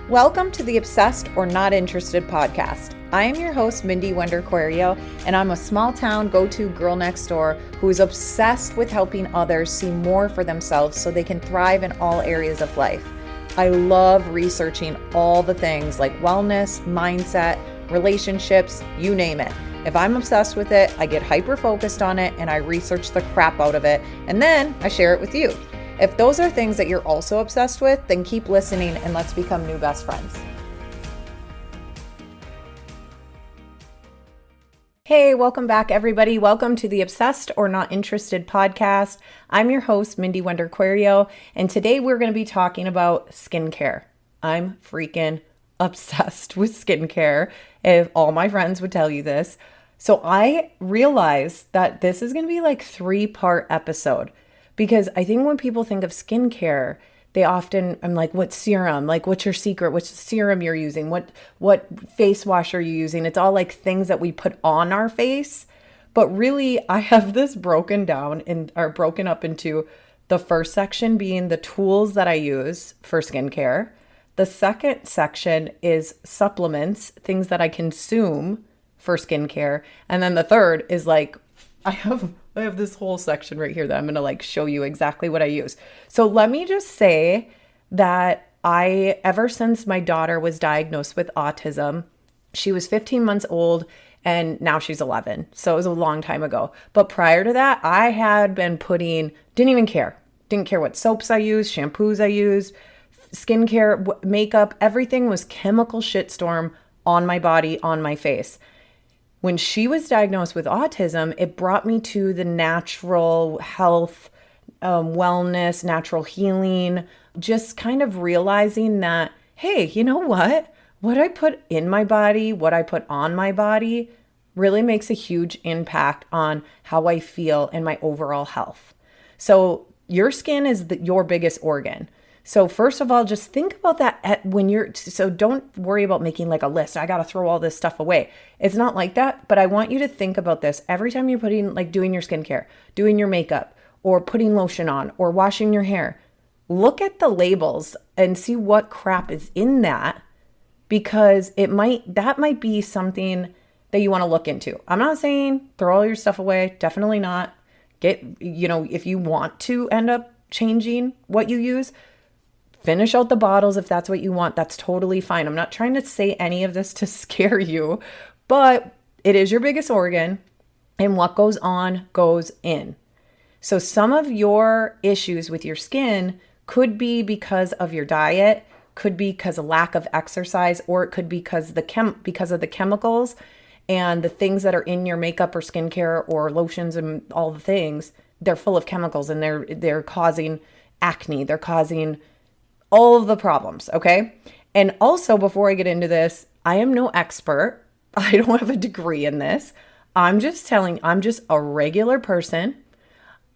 Welcome to the Obsessed or Not Interested podcast. I am your host, Mindy Wonder-Quario, and I'm a small town go-to girl next door who is obsessed with helping others see more for themselves so they can thrive in all areas of life. I love researching all the things like wellness, mindset, relationships, you name it. If I'm obsessed with it, I get hyper-focused on it and I research the crap out of it, and then I share it with you. If those are things that you're also obsessed with, then keep listening and let's become new best friends. Hey, welcome back, everybody. Welcome to the Obsessed or Not Interested podcast. I'm your host, Mindy Wonder-Quario, and today we're going to be talking about skincare. I'm freaking obsessed with skincare, if all my friends would tell you this. So I realized that this is going to be like 3-part episode. Because I think when people think of skincare, they often, I'm like, what serum? Like, what's your secret? What's the serum you're using? What face wash are you using? It's all like things that we put on our face. But really, I have this broken up into the first section being the tools that I use for skincare. The second section is supplements, things that I consume for skincare. And then the third is like, I have this whole section right here that I'm going to like show you exactly what I use. So let me just say that ever since my daughter was diagnosed with autism, she was 15 months old and now she's 11. So it was a long time ago. But prior to that, I had been didn't care what soaps I used, shampoos I used, skincare, makeup, everything was chemical shitstorm on my body, on my face. When she was diagnosed with autism, it brought me to the natural health, wellness, natural healing, just kind of realizing that, hey, you know what? What I put in my body, what I put on my body really makes a huge impact on how I feel and my overall health. So your skin is your biggest organ. So first of all, just think about that so don't worry about making like a list. I got to throw all this stuff away. It's not like that, but I want you to think about this every time you're doing your skincare, doing your makeup, or putting lotion on, or washing your hair. Look at the labels and see what crap is in that, because that might be something that you want to look into. I'm not saying throw all your stuff away. Definitely not. If you want to end up changing what you use, finish out the bottles if that's what you want. That's totally fine. I'm not trying to say any of this to scare you, but it is your biggest organ, and what goes on goes in. So some of your issues with your skin could be because of your diet, could be because of lack of exercise, or it could be because of the chemicals and the things that are in your makeup or skincare or lotions and all the things. They're full of chemicals and they're causing acne. They're causing all of the problems, okay? And also, before I get into this, I am no expert. I don't have a degree in this. I'm just a regular person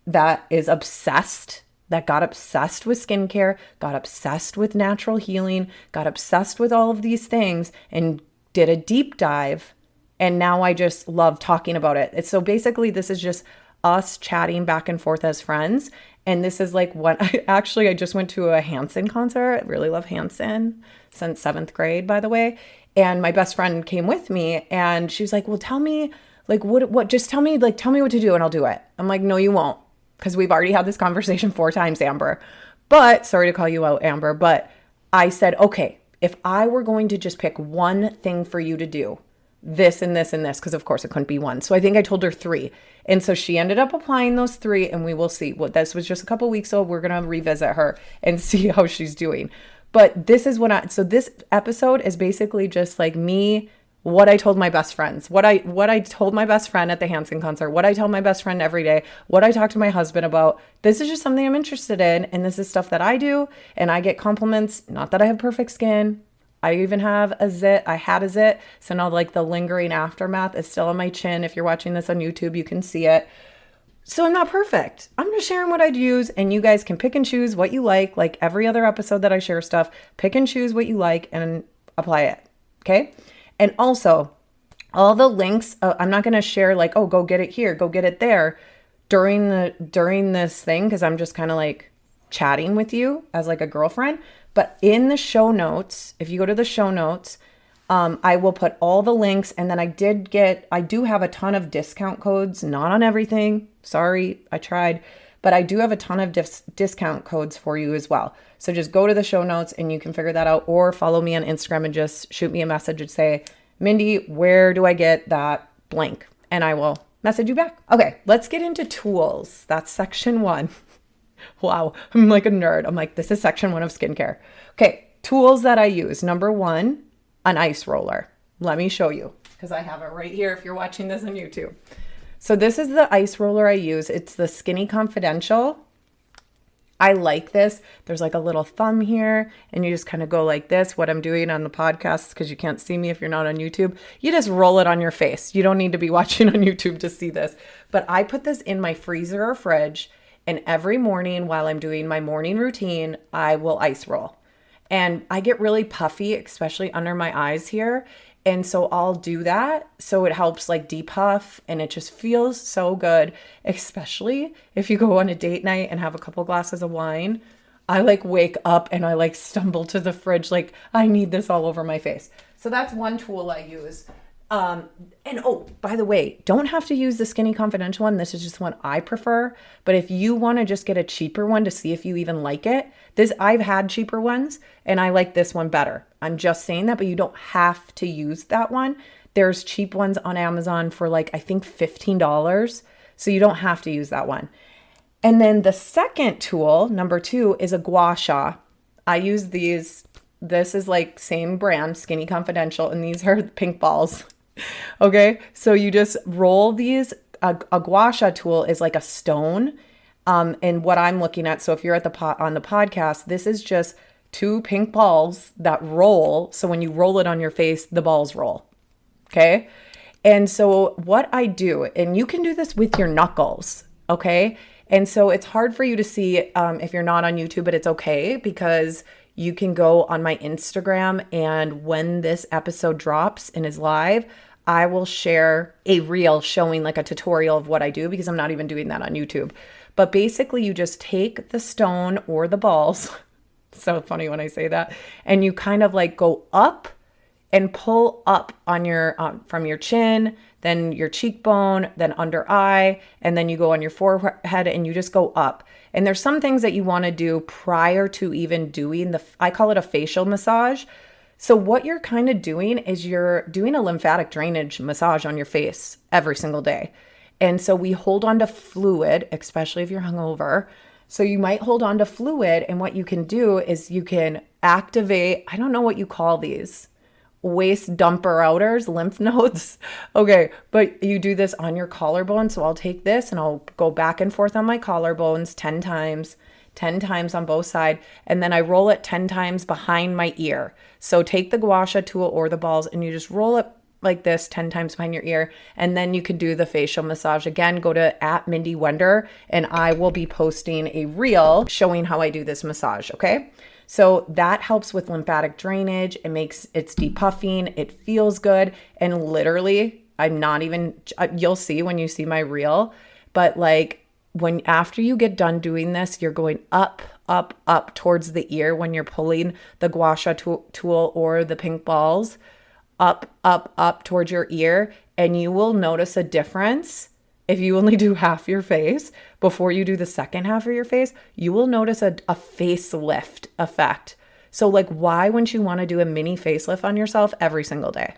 that is obsessed, that got obsessed with skincare, got obsessed with natural healing, got obsessed with all of these things, and did a deep dive. And now I just love talking about it. So basically, this is just us chatting back and forth as friends. And this is like I just went to a Hanson concert. I really love Hanson since 7th grade, by the way. And my best friend came with me and she was like, well, tell me like tell me what to do and I'll do it. I'm like, no, you won't. Because we've already had this conversation 4 times, Amber. But sorry to call you out, Amber. But I said, okay, if I were going to just pick one thing for you to do, this and this and this, because of course it couldn't be one. So I think I told her 3. And so she ended up applying those 3 and we will see. This was just a couple weeks old. We're going to revisit her and see how she's doing. But this is so this episode is basically just like me, what I told my best friends, what I told my best friend at the Hanson concert, what I tell my best friend every day, what I talk to my husband about. This is just something I'm interested in. And this is stuff that I do. And I get compliments, not that I have perfect skin. I even have a zit. I had a zit. So now like the lingering aftermath is still on my chin. If you're watching this on YouTube, you can see it. So I'm not perfect. I'm just sharing what I'd use, and you guys can pick and choose what you like every other episode that I share stuff, pick and choose what you like and apply it. Okay. And also all the links, I'm not going to share like, oh, go get it here, go get it there during this thing. Cause I'm just kind of like chatting with you as like a girlfriend. But in the show notes, if you go to the show notes, I will put all the links. And then I do have a ton of discount codes, not on everything. Sorry, I tried, but I do have a ton of discount codes for you as well. So just go to the show notes and you can figure that out, or follow me on Instagram and just shoot me a message and say, Mindy, where do I get that blank? And I will message you back. Okay, let's get into tools. That's section 1. Wow, I'm like a nerd. I'm like, this is section 1 of skincare. Okay, tools that I use. Number 1, an ice roller. Let me show you, because I have it right here if you're watching this on YouTube. So this is the ice roller I use. It's the Skinny Confidential. I like this. There's like a little thumb here, and you just kind of go like this. What I'm doing on the podcast, because you can't see me if you're not on YouTube, you just roll it on your face. You don't need to be watching on YouTube to see this. But I put this in my freezer or fridge, and every morning while I'm doing my morning routine, I will ice roll. And I get really puffy, especially under my eyes here. And so I'll do that. So it helps like depuff, and it just feels so good, especially if you go on a date night and have a couple glasses of wine. I like wake up and I like stumble to the fridge like I need this all over my face. So that's one tool I use. And oh, by the way, don't have to use the Skinny Confidential one. This is just one I prefer. But if you want to just get a cheaper one to see if you even like it, I've had cheaper ones and I like this one better. I'm just saying that, but you don't have to use that one. There's cheap ones on Amazon for like, I think $15. So you don't have to use that one. And then the second tool, number 2, is a Gua Sha. I use these. This is like same brand, Skinny Confidential, and these are pink balls. Okay, so you just roll these. A Gua Sha tool is like a stone. And what I'm looking at, so if you're at on the podcast, this is just 2 pink balls that roll. So when you roll it on your face, the balls roll. Okay. And so what I do, and you can do this with your knuckles. Okay. And so it's hard for you to see if you're not on YouTube, but it's okay, because you can go on my Instagram, and when this episode drops and is live, I will share a reel showing like a tutorial of what I do, because I'm not even doing that on YouTube. But basically you just take the stone or the balls, so funny when I say that, and you kind of like go up and pull up on your from your chin, then your cheekbone, then under eye, and then you go on your forehead and you just go up. And there's some things that you want to do prior to even doing I call it a facial massage. So what you're kind of doing is you're doing a lymphatic drainage massage on your face every single day. And so we hold on to fluid, especially if you're hungover. So you might hold on to fluid, and what you can do is you can activate, I don't know what you call these, waist dumper outers, lymph nodes. Okay, but you do this on your collarbone. So I'll take this and I'll go back and forth on my collarbones 10 times on both sides. And then I roll it 10 times behind my ear. So take the Gua Sha tool or the balls and you just roll it like this 10 times behind your ear. And then you could do the facial massage. Again, go to @MindyWender and I will be posting a reel showing how I do this massage. Okay. So that helps with lymphatic drainage. It's depuffing. It feels good. And literally, you'll see when you see my reel, but like after you get done doing this, you're going up, up, up towards the ear when you're pulling the Gua Sha tool or the pink balls up, up, up towards your ear. And you will notice a difference. If you only do half your face before you do the second half of your face, you will notice a facelift effect. So like, why wouldn't you want to do a mini facelift on yourself every single day?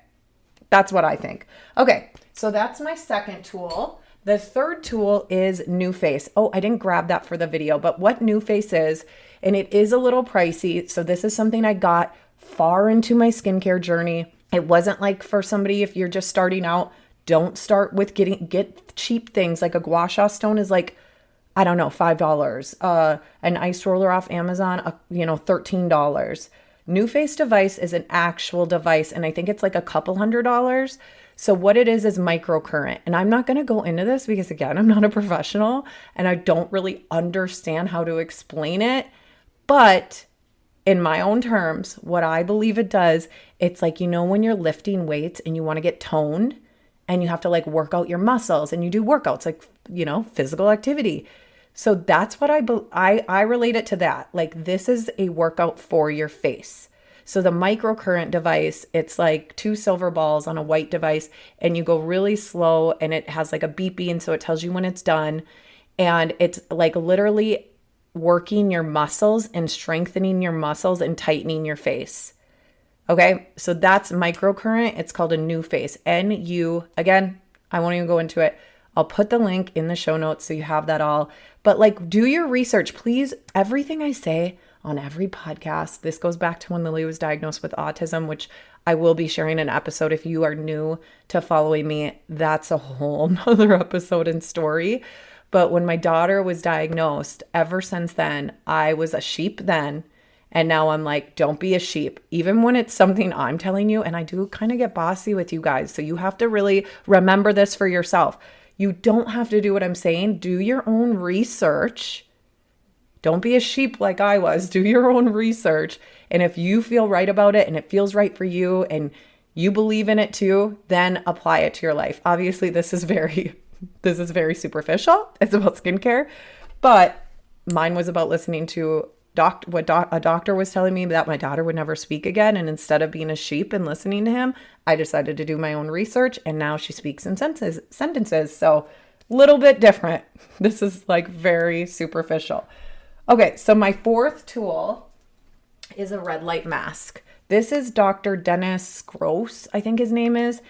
That's what I think. Okay, so that's my second tool. The third tool is NuFace. Oh, I didn't grab that for the video, but what NuFace is, and it is a little pricey. So this is something I got far into my skincare journey. It wasn't like for somebody, if you're just starting out, don't start with get cheap things. Like a Gua Sha stone is like, I don't know, $5. An ice roller off Amazon, $13. NuFace device is an actual device, and I think it's like a couple $100. So what it is microcurrent. And I'm not going to go into this because, again, I'm not a professional and I don't really understand how to explain it. But in my own terms, what I believe it does, it's like, when you're lifting weights and you want to get toned, and you have to like work out your muscles and you do workouts like, physical activity. So that's what I relate it to that. Like this is a workout for your face. So the microcurrent device, it's like two silver balls on a white device and you go really slow and it has like a beeping and so it tells you when it's done. And it's like literally working your muscles and strengthening your muscles and tightening your face. Okay, so that's microcurrent. It's called a NuFace. NU, again, I won't even go into it. I'll put the link in the show notes so you have that all. But like, do your research, please. Everything I say on every podcast, this goes back to when Lily was diagnosed with autism, which I will be sharing an episode. If you are new to following me, that's a whole nother episode and story. But when my daughter was diagnosed, ever since then, I was a sheep then. And now I'm like, don't be a sheep, even when it's something I'm telling you. And I do kind of get bossy with you guys. So you have to really remember this for yourself. You don't have to do what I'm saying. Do your own research. Don't be a sheep like I was. Do your own research. And if you feel right about it and it feels right for you and you believe in it too, then apply it to your life. Obviously, this is very superficial. It's about skincare. But mine was about listening to a doctor was telling me that my daughter would never speak again. And instead of being a sheep and listening to him, I decided to do my own research. And now she speaks in sentences. So little bit different. This is like very superficial. Okay, so my fourth tool is a red light mask. This is Dr. Dennis Gross, I think his name is.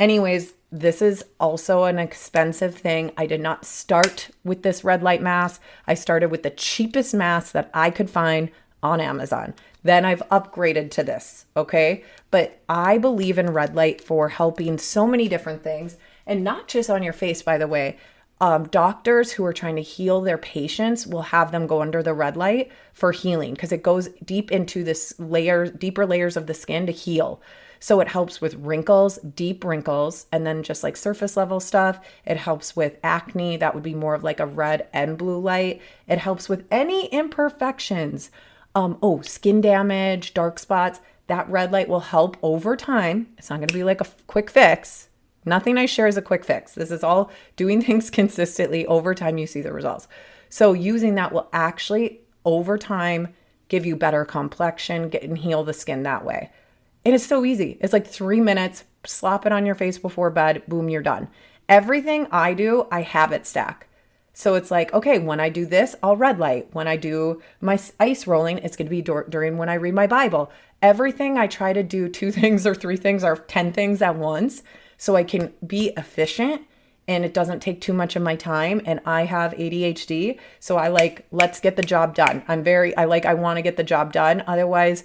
Anyways, this is also an expensive thing. I did not start with this red light mask. I started with the cheapest mask that I could find on Amazon. Then I've upgraded to this, okay? But I believe in red light for helping so many different things, and not just on your face, by the way. Doctors who are trying to heal their patients will have them go under the red light for healing because it goes deep into deeper layers of the skin to heal. So it helps with wrinkles, deep wrinkles, and then just like surface level stuff. It helps with acne. That would be more of like a red and blue light. It helps with any imperfections. Skin damage, dark spots. That red light will help over time. It's not going to be like a quick fix. Nothing I share is a quick fix. This is all doing things consistently. Over time, you see the results. So using that will actually, over time, give you better complexion, get and heal the skin that way. It is so easy. It's like 3 minutes, slap it on your face before bed, boom, you're done. Everything I do, I habit stack. So it's like, okay, when I do this, I'll red light. When I do my ice rolling, it's going to be during when I read my Bible. Everything I try to do 2 things or 3 things or 10 things at once so I can be efficient and it doesn't take too much of my time. And I have ADHD. So I like, let's get the job done. I want to get the job done. Otherwise,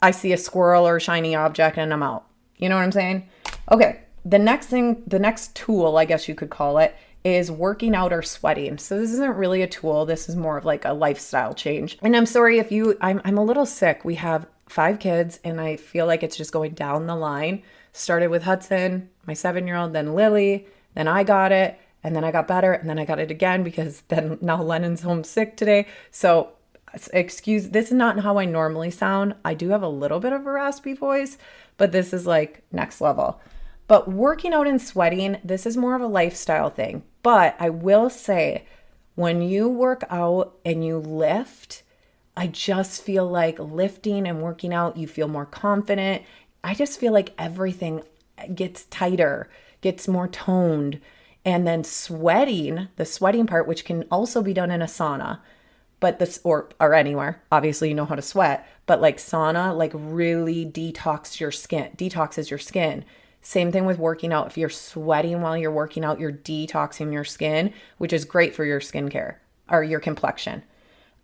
I see a squirrel or a shiny object and I'm out. You know what I'm saying? Okay. The next tool, I guess you could call it, is working out or sweating. So this isn't really a tool. This is more of like a lifestyle change. And I'm sorry if I'm a little sick. We have 5 kids and I feel like it's just going down the line. Started with Hudson, my 7-year-old, then Lily, then I got it, and then I got better, and then I got it again because then now Lennon's home sick today. So this is not how I normally sound. I do have a little bit of a raspy voice, but this is like next level. But working out and sweating, this is more of a lifestyle thing. But I will say, when you work out and you lift, I just feel like lifting and working out, you feel more confident. I just feel like everything gets tighter, gets more toned. And then sweating, the sweating part, which can also be done in a sauna, but or anywhere, obviously you know how to sweat, but like sauna, like really detoxes your skin. Same thing with working out. If you're sweating while you're working out, you're detoxing your skin, which is great for your skincare or your complexion.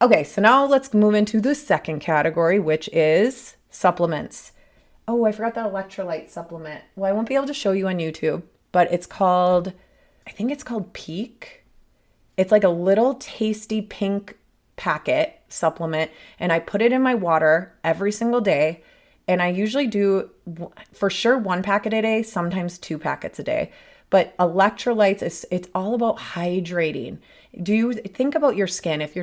Okay, so now let's move into the second category, which is supplements. Oh, I forgot the electrolyte supplement. Well, I won't be able to show you on YouTube, but I think it's called Pique. It's like a little tasty pink packet supplement, and I put it in my water every single day. And I usually do for sure 1 packet a day, sometimes 2 packets a day. But electrolytes, it's all about hydrating. Do you think about your skin? If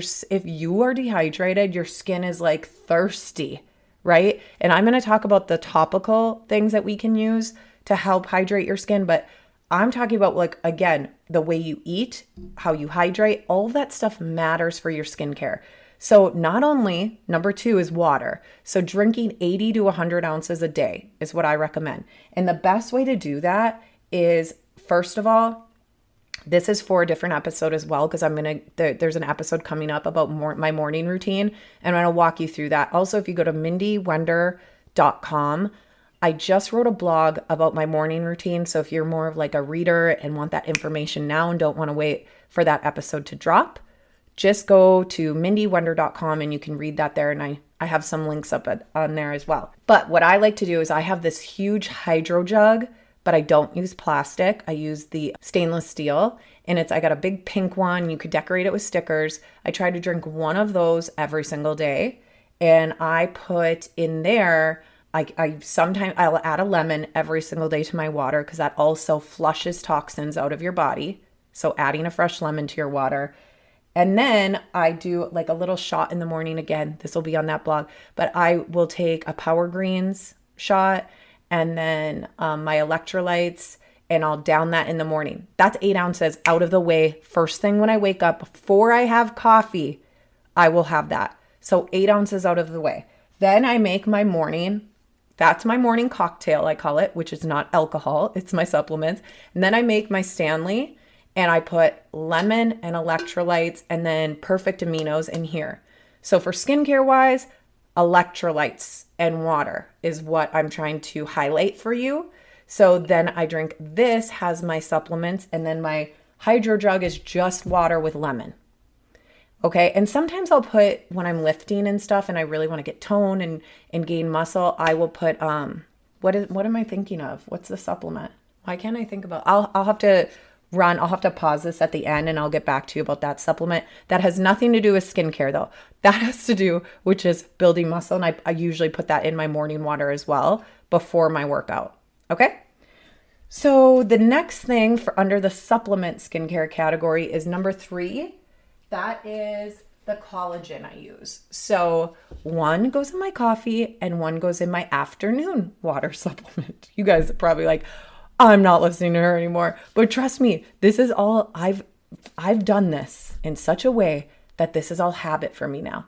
you are dehydrated, your skin is like thirsty, right? And I'm going to talk about the topical things that we can use to help hydrate your skin. But I'm talking about, like, again, the way you eat, how you hydrate, all of that stuff matters for your skincare. So not only, number two is water. So drinking 80 to 100 ounces a day is what I recommend. And the best way to do that is, first of all, this is for a different episode as well, because there's an episode coming up about my morning routine, and I'm going to walk you through that. Also, if you go to mindywender.com, I just wrote a blog about my morning routine. So if you're more of like a reader and want that information now and don't want to wait for that episode to drop, just go to mindywender.com and you can read that there. And I have some links up on there as well. But what I like to do is I have this huge hydro jug, but I don't use plastic. I use the stainless steel, and I got a big pink one. You could decorate it with stickers. I try to drink one of those every single day. And I put in there, I'll add a lemon every single day to my water, because that also flushes toxins out of your body. So adding a fresh lemon to your water. And then I do like a little shot in the morning. Again, this will be on that blog, but I will take a Power Greens shot and then my electrolytes, and I'll down that in the morning. That's 8 ounces out of the way. First thing when I wake up, before I have coffee, I will have that. So 8 ounces out of the way. Then I make my morning. That's my morning cocktail, I call it, which is not alcohol. It's my supplements. And then I make my Stanley, and I put lemon and electrolytes and then perfect aminos in here. So for skincare wise, electrolytes and water is what I'm trying to highlight for you. So then I drink this, has my supplements, and then my hydro jug is just water with lemon. Okay. And sometimes I'll put, when I'm lifting and stuff and I really want to get tone and gain muscle, I will put, what am I thinking of? What's the supplement? Why can't I think about, I'll have to pause this at the end and I'll get back to you about that supplement. That has nothing to do with skincare though. That has to do, which is building muscle. And I usually put that in my morning water as well before my workout. Okay. So the next thing for under the supplement skincare category is number 3. That is the collagen I use. So one goes in my coffee and one goes in my afternoon water supplement. You guys are probably like, I'm not listening to her anymore. But trust me, this is all I've done this in such a way that this is all habit for me now.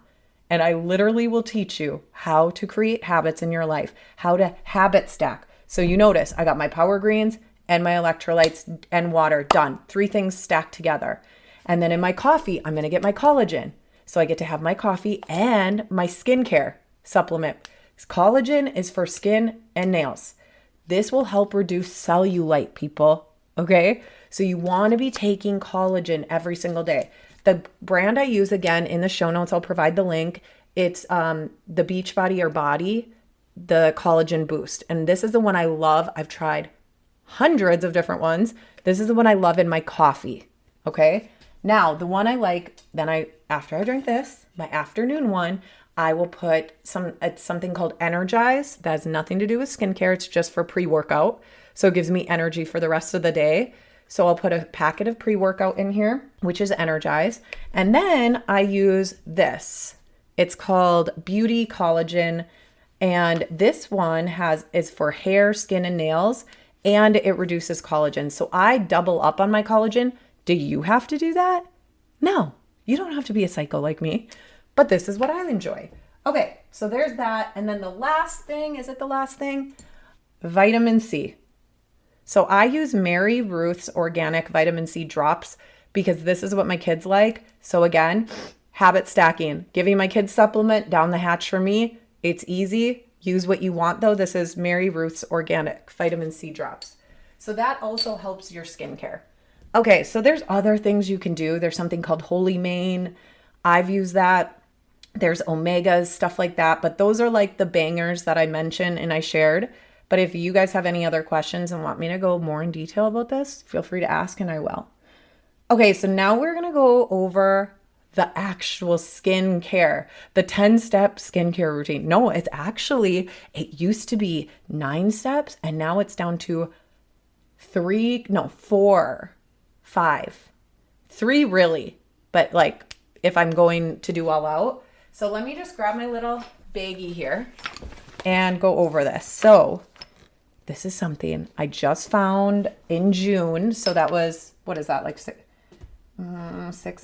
And I literally will teach you how to create habits in your life, how to habit stack. So you notice I got my Power Greens and my electrolytes and water done. 3 things stacked together. And then in my coffee, I'm going to get my collagen. So I get to have my coffee and my skincare supplement. Collagen is for skin and nails. This will help reduce cellulite, people. Okay. So you want to be taking collagen every single day. The brand I use, again, in the show notes, I'll provide the link. It's the Beachbody or Body, the Collagen Boost. And this is the one I love. I've tried hundreds of different ones. This is the one I love in my coffee. Okay. Now, the one I like, then after I drink this, my afternoon one, I will put something called Energize. That has nothing to do with skincare. It's just for pre-workout. So it gives me energy for the rest of the day. So I'll put a packet of pre-workout in here, which is Energize. And then I use this. It's called Beauty Collagen. And this one is for hair, skin, and nails. And it reduces collagen. So I double up on my collagen. Do you have to do that? No, you don't have to be a psycho like me. But this is what I enjoy. Okay, so there's that. And then the last thing, is it the last thing? Vitamin C. So I use Mary Ruth's organic vitamin C drops because this is what my kids like. So again, habit stacking, giving my kids supplement down the hatch for me. It's easy. Use what you want though. This is Mary Ruth's organic vitamin C drops. So that also helps your skincare. Okay, so there's other things you can do. There's something called Holy Mane. I've used that. There's omegas, stuff like that. But those are like the bangers that I mentioned and I shared. But if you guys have any other questions and want me to go more in detail about this, feel free to ask and I will. Okay, so now we're going to go over the actual skincare, the 10-step skincare routine. No, it used to be 9 steps and now it's down to 4, 5, 3 really. But like if I'm going to do all out. So let me just grab my little baggie here and go over this. So this is something I just found in June. So that was, what is that, like 6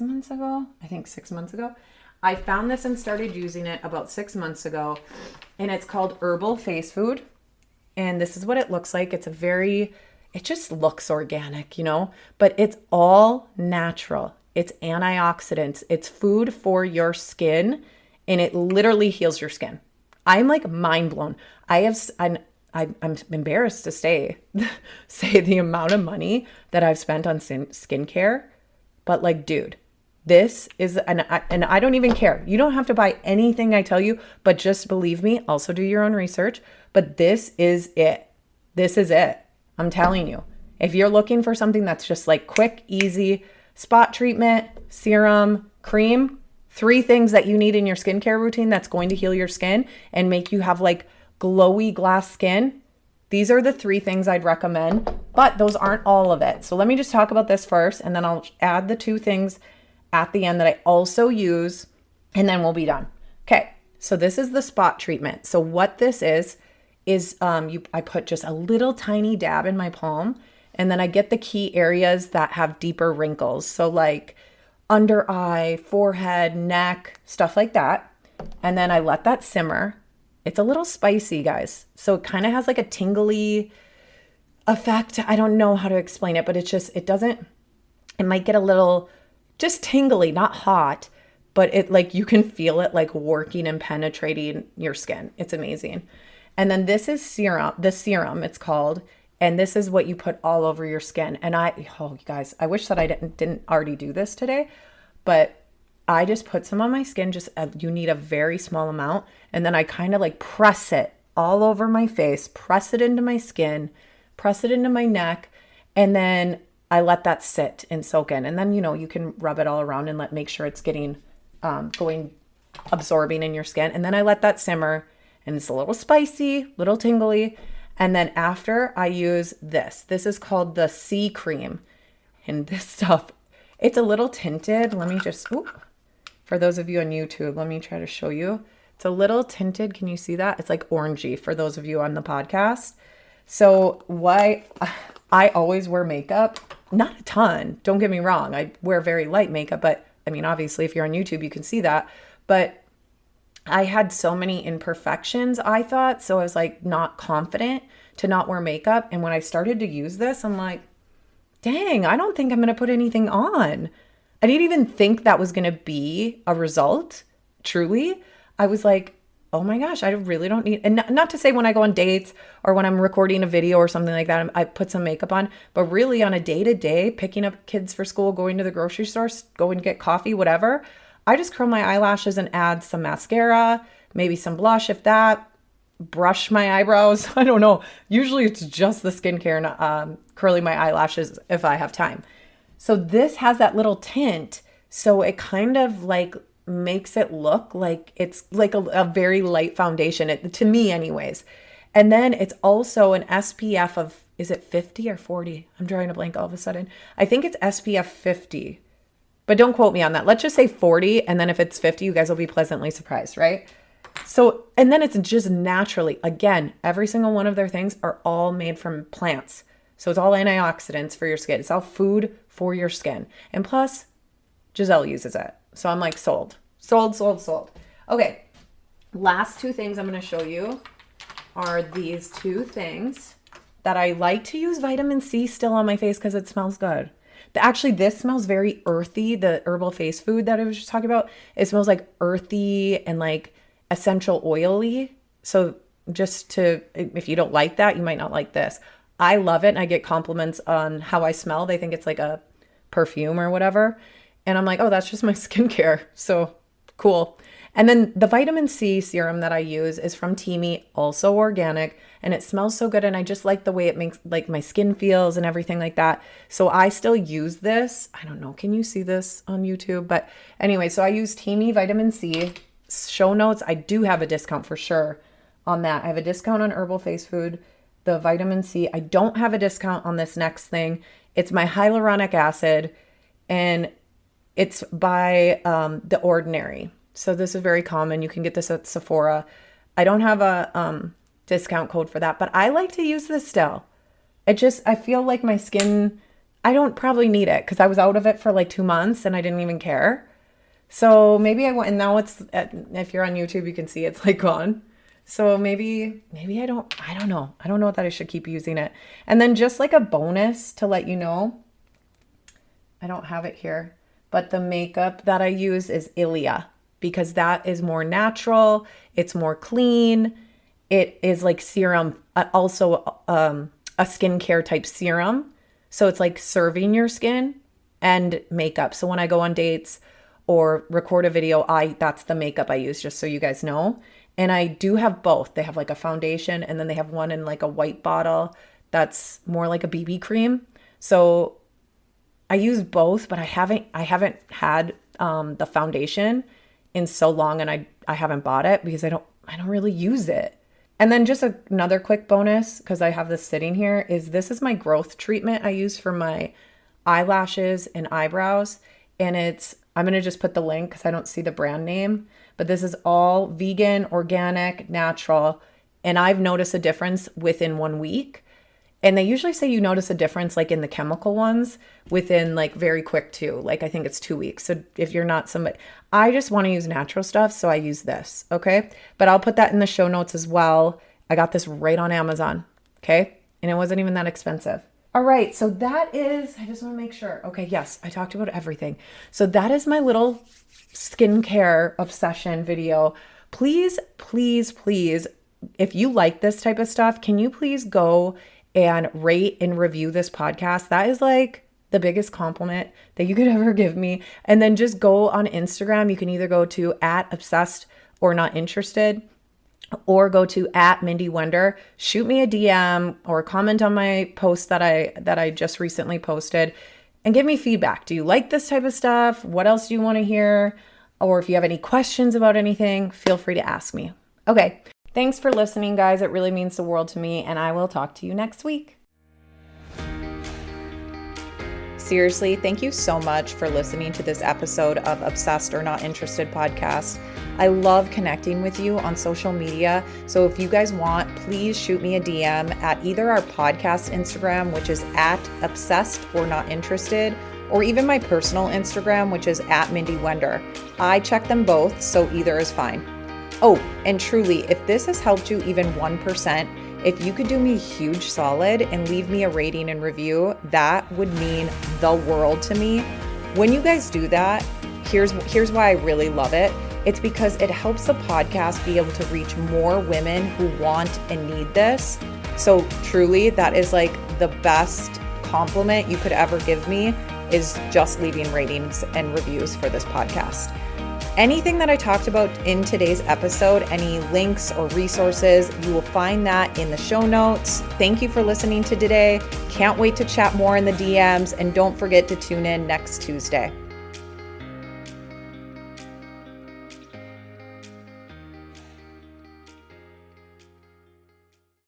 months ago? I think 6 months ago. I found this and started using it about 6 months ago, and it's called Herbal FaceFood. And this is what it looks like. It just looks organic, but it's all natural. It's antioxidants. It's food for your skin, and it literally heals your skin. I'm like mind blown. I'm embarrassed to say the amount of money that I've spent on skincare, but like, dude, this is, and I don't even care. You don't have to buy anything I tell you, but just believe me. Also do your own research, but this is it. This is it. I'm telling you, if you're looking for something that's just like quick, easy, spot treatment, serum, cream, 3 things that you need in your skincare routine that's going to heal your skin and make you have like glowy glass skin. These are the 3 things I'd recommend, but those aren't all of it. So let me just talk about this first, and then I'll add the 2 things at the end that I also use, and then we'll be done. Okay, so this is the spot treatment. So what this is I put just a little tiny dab in my palm, and then I get the key areas that have deeper wrinkles. So like under eye, forehead, neck, stuff like that. And then I let that simmer. It's a little spicy, guys. So it kind of has like a tingly effect. I don't know how to explain it, but it might get a little just tingly, not hot, but it like you can feel it like working and penetrating your skin. It's amazing. And then this is the serum it's called, and this is what you put all over your skin. And you guys, I wish that I didn't already do this today, but I just put some on my skin. You need a very small amount, and then I kind of like press it all over my face, press it into my skin, press it into my neck, and then I let that sit and soak in. And then, you can rub it all around and make sure it's getting, absorbing in your skin. And then I let that simmer, and it's a little spicy, little tingly. And then after I use this is called the C cream. And this stuff, it's a little tinted. Let me just, for those of you on YouTube, let me try to show you. It's a little tinted. Can you see that? It's like orangey for those of you on the podcast. So why I always wear makeup, not a ton, don't get me wrong. I wear very light makeup, but I mean, obviously if you're on YouTube, you can see that, but I had so many imperfections, I thought. So I was like not confident to not wear makeup. And when I started to use this, I'm like, dang, I don't think I'm going to put anything on. I didn't even think that was going to be a result. Truly. I was like, oh my gosh, I really don't need, and not to say when I go on dates or when I'm recording a video or something like that, I put some makeup on, but really on a day-to-day, picking up kids for school, going to the grocery store, going to get coffee, whatever, I just curl my eyelashes and add some mascara, maybe some blush if that, brush my eyebrows. I don't know. Usually it's just the skincare and curling my eyelashes if I have time. So this has that little tint. So it kind of like makes it look like it's like a very light foundation, to me anyways. And then it's also an SPF of, is it 50 or 40? I'm drawing a blank all of a sudden. I think it's SPF 50, but don't quote me on that. Let's just say 40. And then if it's 50, you guys will be pleasantly surprised, right? So, and then it's just naturally, again, every single one of their things are all made from plants. So it's all antioxidants for your skin. It's all food for your skin. And plus, Giselle uses it. So I'm like, sold. Okay. Last 2 things I'm going to show you are these 2 things that I like to use vitamin C still on my face because it smells good. Actually, this smells very earthy. The Herbal FaceFood that I was just talking about, it smells like earthy and like essential oily. So if you don't like that, you might not like this. I love it. And I get compliments on how I smell. They think it's like a perfume or whatever. And I'm like, oh, that's just my skincare. So cool. And then the vitamin C serum that I use is from Teami, also organic, and it smells so good. And I just like the way it makes like my skin feels and everything like that. So I still use this. I don't know. Can you see this on YouTube? But anyway, so I use Teami Vitamin C. Show notes. I do have a discount for sure on that. I have a discount on Herbal FaceFood, the vitamin C. I don't have a discount on this next thing. It's my hyaluronic acid, and it's by The Ordinary. So this is very common. You can get this at Sephora. I don't have discount code for that. But I like to use this still. I feel like my skin, I don't probably need it because I was out of it for like 2 months and I didn't even care. So maybe I went, and now if you're on YouTube, you can see it's like gone. So maybe I don't know. I don't know that I should keep using it. And then just like a bonus to let you know, I don't have it here, but the makeup that I use is Ilia because that is more natural. It's more clean. It is like serum, also a skincare type serum. So it's like serving your skin and makeup. So when I go on dates or record a video, that's the makeup I use, just so you guys know. And I do have both. They have like a foundation and then they have one in like a white bottle that's more like a BB cream. So I use both, but I haven't had the foundation in so long, and I haven't bought it because I don't really use it. And then just another quick bonus, because I have this sitting here, this is my growth treatment I use for my eyelashes and eyebrows. And I'm going to just put the link because I don't see the brand name, but this is all vegan, organic, natural. And I've noticed a difference within 1 week. And they usually say you notice a difference like in the chemical ones within like very quick too. Like I think it's 2 weeks. So if you're not somebody, I just want to use natural stuff. So I use this. Okay. But I'll put that in the show notes as well. I got this right on Amazon. Okay. And it wasn't even that expensive. All right. So that is, I just want to make sure. Okay. Yes. I talked about everything. So that is my little skincare obsession video. Please, please, please, if you like this type of stuff, can you please go and rate and review this podcast? That is like the biggest compliment that you could ever give me. And then just go on Instagram. You can either go to @obsessed_not-interested or go to @MindyWender. Shoot me a DM or comment on my post that I just recently posted and give me feedback. Do you like this type of stuff? What else do you want to hear? Or if you have any questions about anything, feel free to ask me. Okay. Thanks for listening, guys. It really means the world to me, and I will talk to you next week. Seriously, thank you so much for listening to this episode of Obsessed or Not Interested podcast. I love connecting with you on social media. So if you guys want, please shoot me a DM at either our podcast Instagram, which is @obsessed_not-interested, or even my personal Instagram, which is @MindyWender. I check them both, so either is fine. Oh, and truly, if this has helped you even 1%, if you could do me a huge solid and leave me a rating and review, that would mean the world to me. When you guys do that, here's why I really love it. It's because it helps the podcast be able to reach more women who want and need this. So truly, that is like the best compliment you could ever give me, is just leaving ratings and reviews for this podcast. Anything that I talked about in today's episode, any links or resources, you will find that in the show notes. Thank you for listening to today. Can't wait to chat more in the DMs, and don't forget to tune in next Tuesday.